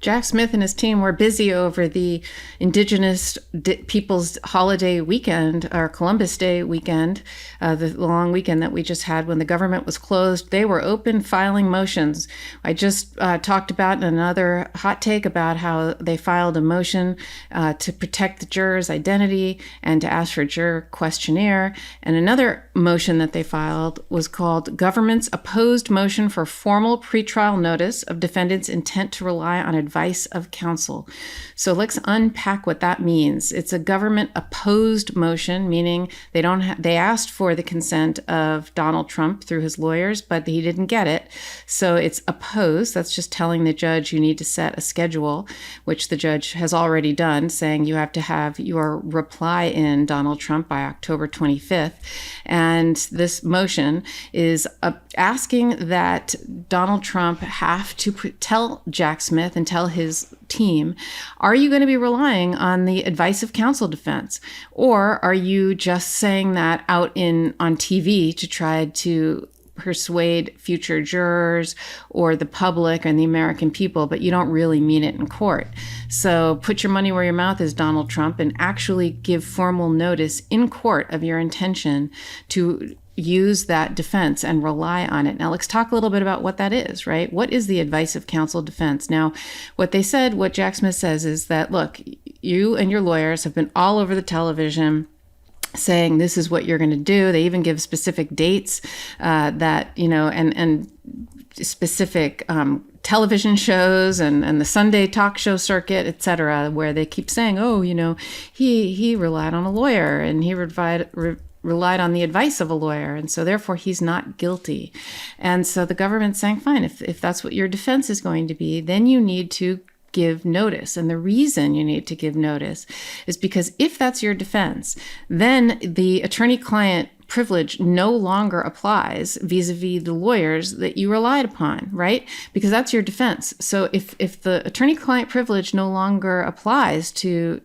Jack Smith and his team were busy over the Indigenous Peoples Holiday weekend, or Columbus Day weekend, the long weekend that we just had when the government was closed. They were open filing motions. I just talked about in another hot take about how they filed a motion to protect the juror's identity and to ask for a juror questionnaire. And another motion that they filed was called Government's Opposed Motion for Formal Pretrial Notice of Defendant's Intent to Rely on Advice of Counsel. So let's unpack what that means. It's a government opposed motion, meaning they asked for the consent of Donald Trump through his lawyers, but he didn't get it. So it's opposed. That's just telling the judge you need to set a schedule, which the judge has already done, saying you have to have your reply in, Donald Trump, by October 25th. And this motion is asking that Donald Trump have to tell Jack Smith and tell his team, are you going to be relying on the advice of counsel defense? Or are you just saying that out on TV to try to persuade future jurors or the public and the American people, but you don't really mean it in court? So put your money where your mouth is, Donald Trump, and actually give formal notice in court of your intention to use that defense and rely on it. Now let's talk a little bit about what that is, right? What is the advice of counsel defense? Now, what Jack Smith says is that, look, you and your lawyers have been all over the television saying this is what you're going to do. They even give specific dates and specific television shows and the Sunday talk show circuit, et cetera, where they keep saying, oh, he relied on a lawyer and he relied on the advice of a lawyer, and so therefore he's not guilty. And so the government's saying, fine, if that's what your defense is going to be, then you need to give notice. And the reason you need to give notice is because if that's your defense, then the attorney-client privilege no longer applies vis-a-vis the lawyers that you relied upon, right? Because that's your defense. So if the attorney-client privilege no longer applies to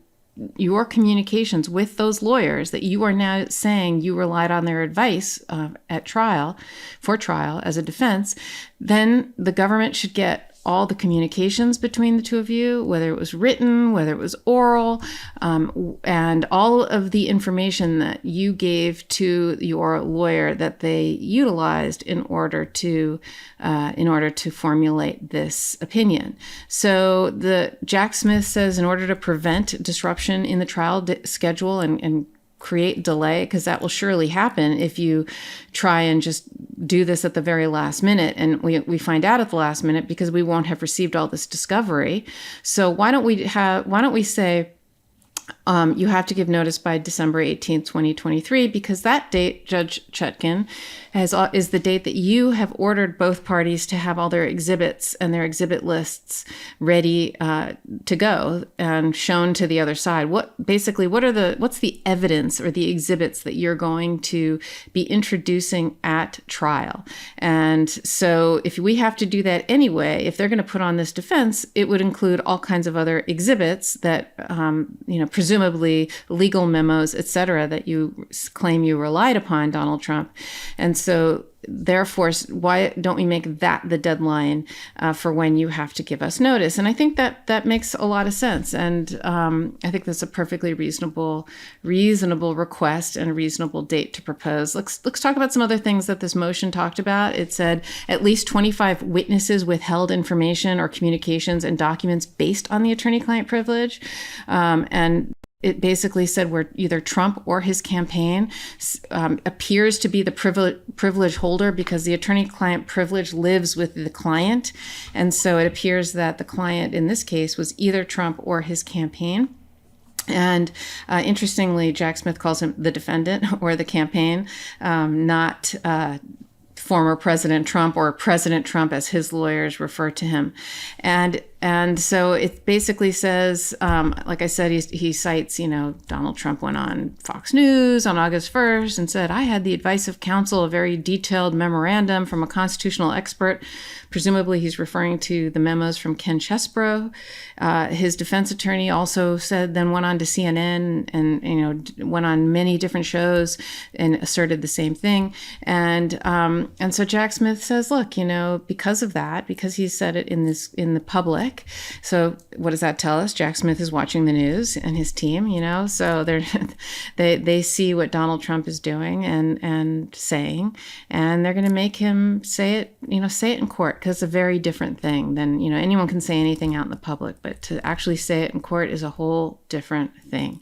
your communications with those lawyers that you are now saying you relied on their advice for trial as a defense, then the government should get all the communications between the two of you, whether it was written, whether it was oral, and all of the information that you gave to your lawyer that they utilized in order to formulate this opinion. So Jack Smith says, in order to prevent disruption in the trial schedule and create delay, because that will surely happen if you try and just do this at the very last minute, and we find out at the last minute because we won't have received all this discovery. So why don't we say you have to give notice by December 18th, 2023, because that date, Judge Chutkan, is the date that you have ordered both parties to have all their exhibits and their exhibit lists ready to go and shown to the other side. What's the evidence or the exhibits that you're going to be introducing at trial? And so if we have to do that anyway, if they're going to put on this defense, it would include all kinds of other exhibits that, presumably legal memos, et cetera, that you claim you relied upon, Donald Trump. And so therefore, why don't we make that the deadline for when you have to give us notice? And I think that makes a lot of sense. And I think that's a perfectly reasonable request and a reasonable date to propose. Let's talk about some other things that this motion talked about. It said at least 25 witnesses withheld information or communications and documents based on the attorney-client privilege. And it basically said where either Trump or his campaign appears to be the privilege holder, because the attorney-client privilege lives with the client. And so it appears that the client in this case was either Trump or his campaign. And interestingly, Jack Smith calls him the defendant or the campaign, not former President Trump, or President Trump as his lawyers refer to him. And so it basically says, like I said, he cites, Donald Trump went on Fox News on August 1st and said, I had the advice of counsel, a very detailed memorandum from a constitutional expert. Presumably he's referring to the memos from Ken Chesebro. His defense attorney also then went on to CNN and, went on many different shows and asserted the same thing. And so Jack Smith says, look, because of that, because he said it in the public, public. So what does that tell us? Jack Smith is watching the news and his team, so they see what Donald Trump is doing and saying, and they're going to make him say it in court, because it's a very different thing than, anyone can say anything out in the public, but to actually say it in court is a whole different thing.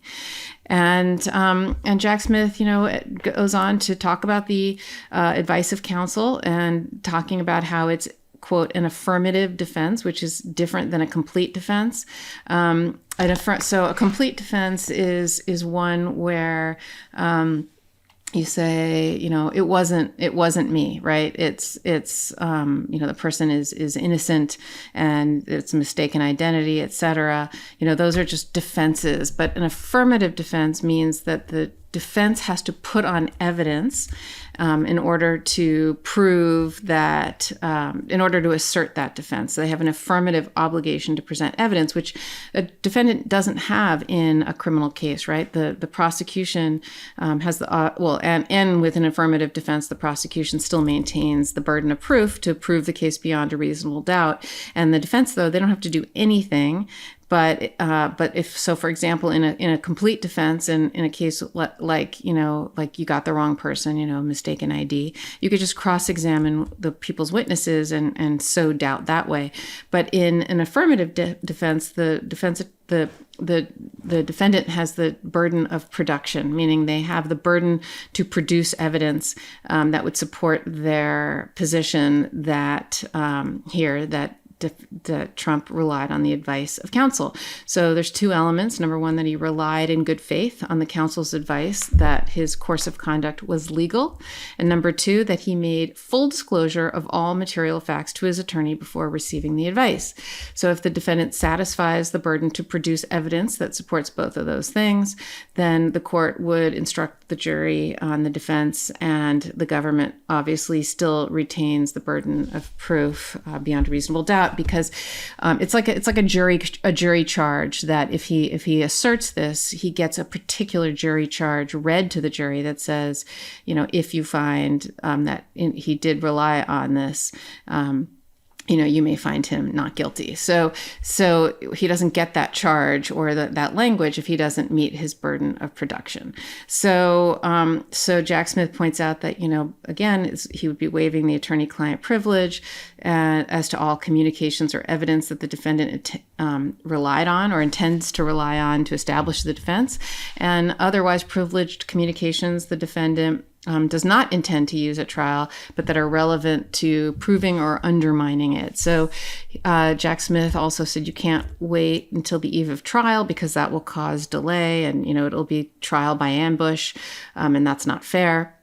And Jack Smith, goes on to talk about the advice of counsel and talking about how it's, quote, an affirmative defense, which is different than a complete defense. So a complete defense is one where you say, it wasn't me, right? It's the person is innocent and it's a mistaken identity, etc. Those are just defenses. But an affirmative defense means that the defense has to put on evidence in order to prove that, in order to assert that defense. So they have an affirmative obligation to present evidence, which a defendant doesn't have in a criminal case, right? The prosecution has and with an affirmative defense, the prosecution still maintains the burden of proof to prove the case beyond a reasonable doubt. And the defense, though, they don't have to do anything. But if so, for example, in a complete defense, in a case like you got the wrong person, mistaken ID, you could just cross-examine the people's witnesses and sow doubt that way. But in an affirmative defense, the defendant has the burden of production, meaning they have the burden to produce evidence that would support their position that that Trump relied on the advice of counsel. So there's two elements. Number one, that he relied in good faith on the counsel's advice that his course of conduct was legal. And number two, that he made full disclosure of all material facts to his attorney before receiving the advice. So if the defendant satisfies the burden to produce evidence that supports both of those things, then the court would instruct the jury on the defense, and the government obviously still retains the burden of proof beyond a reasonable doubt, because it's like a jury charge that if he asserts this, he gets a particular jury charge read to the jury that says, if you find that he did rely on this, you may find him not guilty. So he doesn't get that charge or that language if he doesn't meet his burden of production. So Jack Smith points out that, again, he would be waiving the attorney-client privilege as to all communications or evidence that the defendant relied on or intends to rely on to establish the defense, and otherwise privileged communications the defendant does not intend to use at trial, but that are relevant to proving or undermining it. So Jack Smith also said you can't wait until the eve of trial, because that will cause delay, and it'll be trial by ambush, and that's not fair.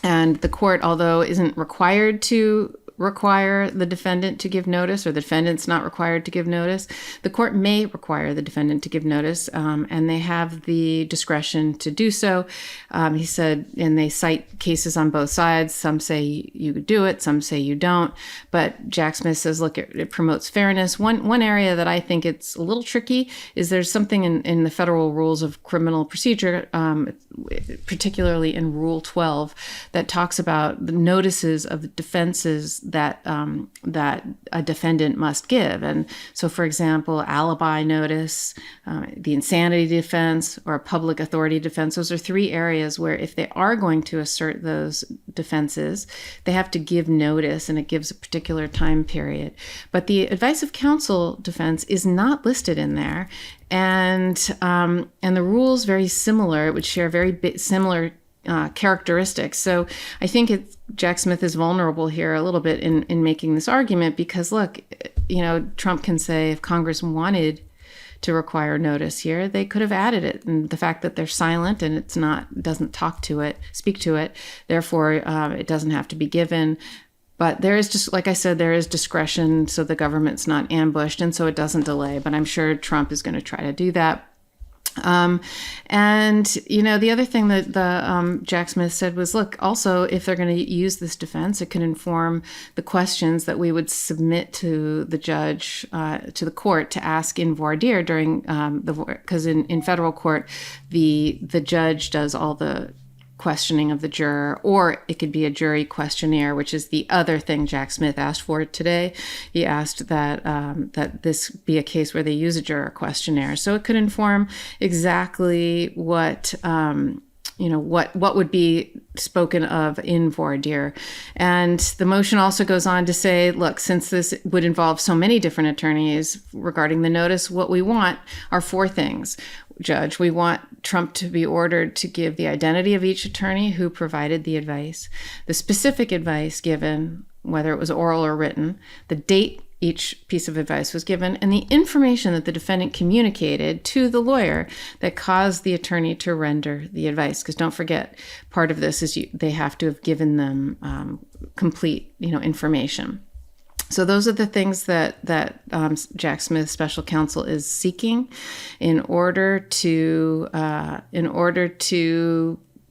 And the court, although isn't required to require the defendant to give notice, or the defendant's not required to give notice, the court may require the defendant to give notice, and they have the discretion to do so. He said, and they cite cases on both sides. Some say you do it, some say you don't. But Jack Smith says, look, it promotes fairness. One area that I think it's a little tricky is there's something in the federal rules of criminal procedure, particularly in Rule 12, that talks about the notices of the defenses that a defendant must give. And so, for example, alibi notice, the insanity defense, or a public authority defense, those are three areas where if they are going to assert those defenses, they have to give notice, and it gives a particular time period. But the advice of counsel defense is not listed in there. And the rules very similar. It would share very similar characteristics. So I think Jack Smith is vulnerable here a little bit in making this argument, because look, Trump can say if Congress wanted to require notice here, they could have added it. And the fact that they're silent and doesn't speak to it, therefore it doesn't have to be given. But there is, just like I said, there is discretion so the government's not ambushed, and so it doesn't delay. But I'm sure Trump is going to try to do that. And the other thing that Jack Smith said was, look, also, if they're going to use this defense, it can inform the questions that we would submit to the judge, to the court, to ask in voir dire during because in federal court, the judge does all the questioning of the juror, or it could be a jury questionnaire, which is the other thing Jack Smith asked for today. He asked that that this be a case where they use a juror questionnaire, so it could inform exactly what what would be spoken of in voir dire. And the motion also goes on to say, look, since this would involve so many different attorneys regarding the notice, what we want are 4 things. Judge, we want Trump to be ordered to give the identity of each attorney who provided the advice, the specific advice given, whether it was oral or written, the date each piece of advice was given, and the information that the defendant communicated to the lawyer that caused the attorney to render the advice. Because don't forget, part of this is they have to have given them complete, information. So those are the things that Jack Smith special counsel is seeking in order to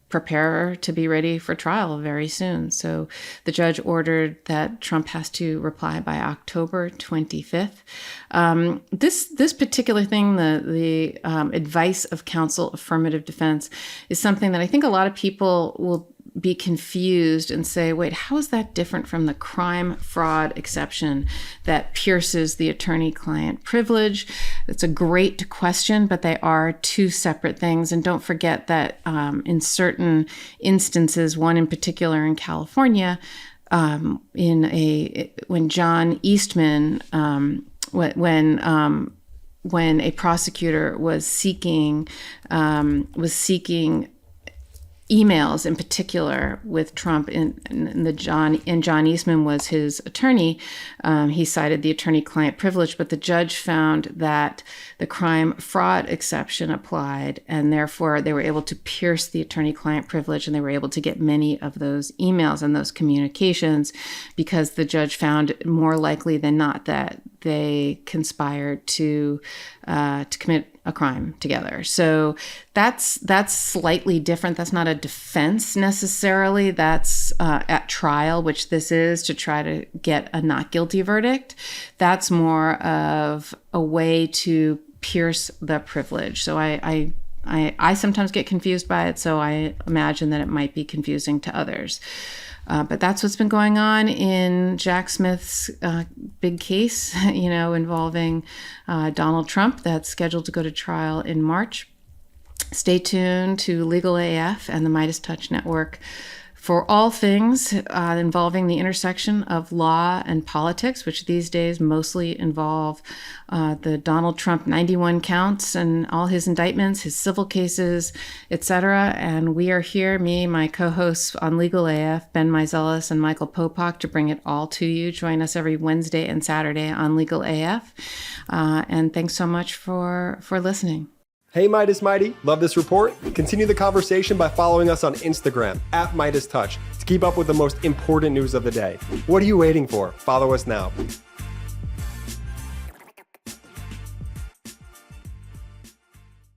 prepare to be ready for trial very soon. So the judge ordered that Trump has to reply by October 25th. This particular thing, the advice of counsel affirmative defense, is something that I think a lot of people will be confused and say, wait, how is that different from the crime fraud exception that pierces the attorney-client privilege? It's a great question, but they are 2 separate things. And don't forget that in certain instances, one in particular in California, when John Eastman, when a prosecutor was seeking emails in particular with Trump, and John Eastman was his attorney. He cited the attorney-client privilege, but the judge found that the crime fraud exception applied, and therefore they were able to pierce the attorney-client privilege, and they were able to get many of those emails and those communications because the judge found more likely than not that they conspired to commit a crime together. So that's slightly different. That's not a defense necessarily. That's at trial, which this is, to try to get a not guilty verdict. That's more of a way to pierce the privilege. So I sometimes get confused by it, so I imagine that it might be confusing to others. But that's what's been going on in Jack Smith's big case, involving Donald Trump, that's scheduled to go to trial in March. Stay tuned to Legal AF and the MeidasTouch Network for all things involving the intersection of law and politics, which these days mostly involve the Donald Trump 91 counts and all his indictments, his civil cases, etc. And we are here, me, my co-hosts on Legal AF, Ben Meiselas and Michael Popak, to bring it all to you. Join us every Wednesday and Saturday on Legal AF. And thanks so much for listening. Hey, Meidas Mighty, love this report? Continue the conversation by following us on Instagram @MeidasTouch to keep up with the most important news of the day. What are you waiting for? Follow us now.